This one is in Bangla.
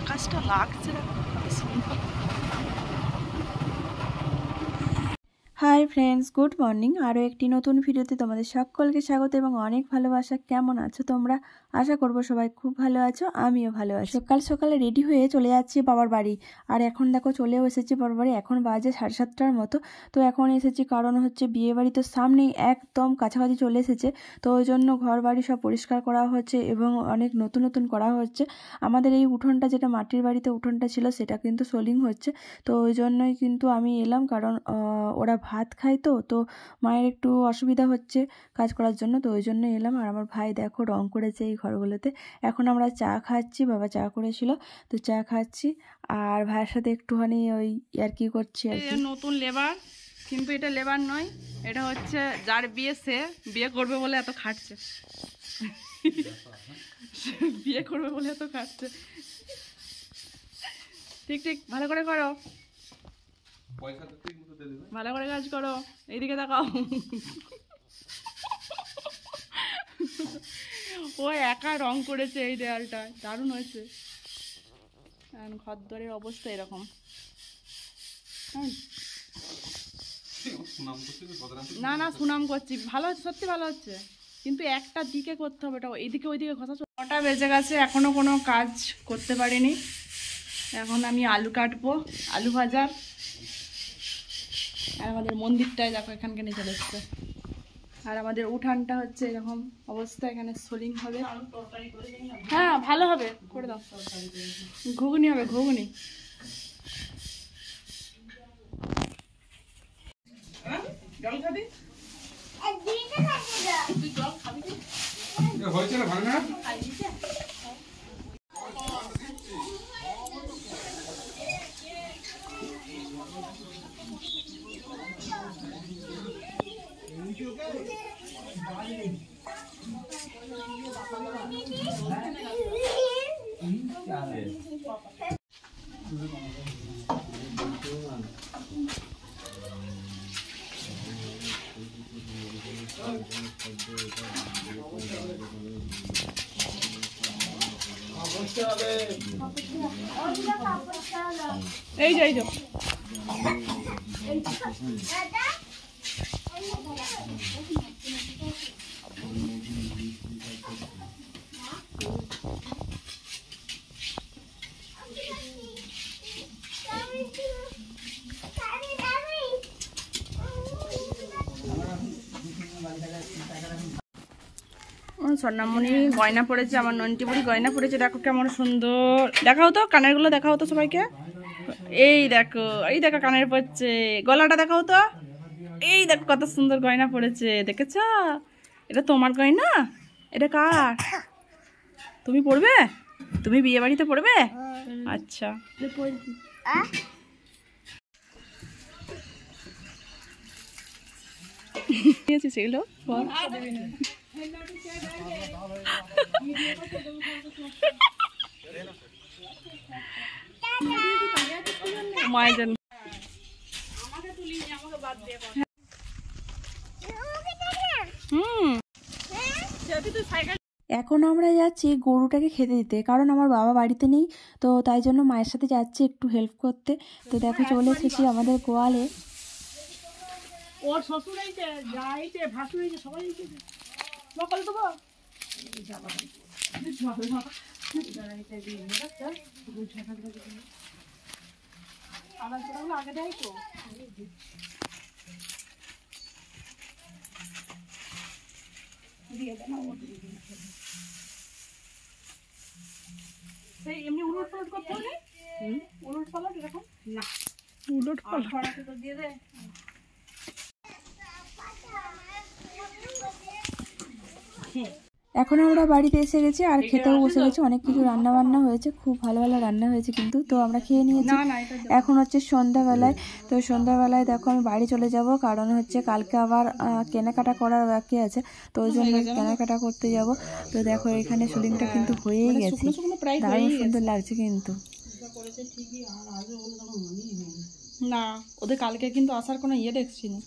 আকাশটা লাগছে সুন্দর। Hi friends, good morning. আরও একটি নতুন ভিডিওতে তোমাদের সকলকে স্বাগত এবং অনেক ভালোবাসা। কেমন আছো তোমরা? আশা করবো সবাই খুব ভালো আছো, আমিও ভালো আছি। সকাল সকালে রেডি হয়ে চলে যাচ্ছি বাবার বাড়ি। আর এখন দেখো চলেও এসেছি বাবার বাড়ি। এখন বাজে 7:30টার মতো। তো এখন এসেছি কারণ হচ্ছে বিয়ে বাড়ি তো সামনেই, একদম কাছাকাছি চলে এসেছে। তো ওই জন্য ঘর বাড়ি সব পরিষ্কার করা হচ্ছে এবং অনেক নতুন নতুন করা হচ্ছে। আমাদের এই উঠোনটা, যেটা মাটির বাড়িতে উঠোনটা ছিল, সেটা কিন্তু সোলিং হচ্ছে। তো ওই জন্যই কিন্তু আমি এলাম, কারণ ওরা ভাত খায়, তো মায়ের একটু অসুবিধা হচ্ছে কাজ করার জন্য। তো ওই জন্য এলাম। আর আমার ভাই দেখো রং করেছে এই ঘরগুলোতে। এখন আমরা চা খাচ্ছি, বাবা চা করেছিল, তো চা খাচ্ছি। আর ভাইয়ের সাথে একটুখানি ওই আর কি করছি আর কি। নতুন লেবার, কিন্তু এটা লেবার নয়, এটা হচ্ছে যার বিয়ে, সে বিয়ে করবে বলে এত খাটছে। বিয়ে করবে বলে এত খাটছে। ঠিক ঠিক ভালো করে করো, ভালো করে কাজ করো। এইদিকে দেখাও। ও একা রং করেছে এই দেয়ালটা, দারুণ হয়েছে। ঘর দরের অবস্থা এরকম। না না, সুনাম করছি, ভালো হচ্ছে, সত্যি ভালো হচ্ছে, কিন্তু একটা দিকে করতে হবে, এটা এইদিকে ওইদিকে ঘষা। 9টা বেজে গেছে, এখনো কোনো কাজ করতে পারিনি। এখন আমি আলু কাটবো, আলু ভাজা। আর আমাদের মন্দিরটায় দেখো এখানকে নিয়ে চলে এসছে। আর আমাদের উঠানটা হচ্ছে এরকম অবস্থা, এখানে সোলিং হবে। হ্যাঁ ভালো হবে, করে দাও। ঘুগনি হবে, ঘুগনি। জল খাবি? হয়েছে না, ভালো না? এই যে এই যে স্বর্ণামণি গয়না পড়েছে, আমার নন্টিপুরি গয়না পড়েছে। দেখো কেমন সুন্দর, দেখাও তো কানেরগুলো, দেখাও তো সবাইকে। এই দেখো, এই দেখো কানের পড়ছে, গলাটা দেখাও তো। এই দেখো কত সুন্দর গয়না পড়েছে, দেখেছ? এটা তোমার গয়না? এটা কার? তুমি পড়বে? তুমি বিয়ে বাড়িতে পড়বে? আচ্ছা, সেগুলো মায়ের জন্য। এখন আমরা যাচ্ছি গরুটাকে খেতে দিতে, কারণ আমার বাবা বাড়িতে নেই, তো তাই জন্য মায়ের সাথে যাচ্ছি একটু হেল্প করতে। তো দেখো চলে এসেছি আমাদের গোয়ালে। ওর শ্বশুর আইছে, যা আইছে, ভাসুর আইছে, সবাই আইছে। বকল দেব আগে দেয় তো। এমনি উলট পালট করতে হবে, উলট পালট এরকম না, উলট পালট তো দিয়ে দেয়। এখন আমরা বাড়িতে এসে গেছি আর খেতেও বসে গেছি। অনেক কিছু রান্না বান্না হয়েছে, খুব ভালো ভালো রান্না হয়েছে কিন্তু। তো আমরা খেয়ে নিয়েছি। এখন হচ্ছে সন্ধ্যাবেলায়। তো সন্ধ্যাবেলায় দেখো আমি বাড়ি চলে যাব, কারণ হচ্ছে কালকে আবার কেনাকাটা করার বাকি আছে, তো ওই জন্য কেনাকাটা করতে যাব। তো দেখো এখানে সোলিংটা কিন্তু হয়েই গেছে, দারুণ সুন্দর লাগছে কিন্তু। না, ওদের কালকে কিন্তু আসার কোনো ইয়ে দেখছি না।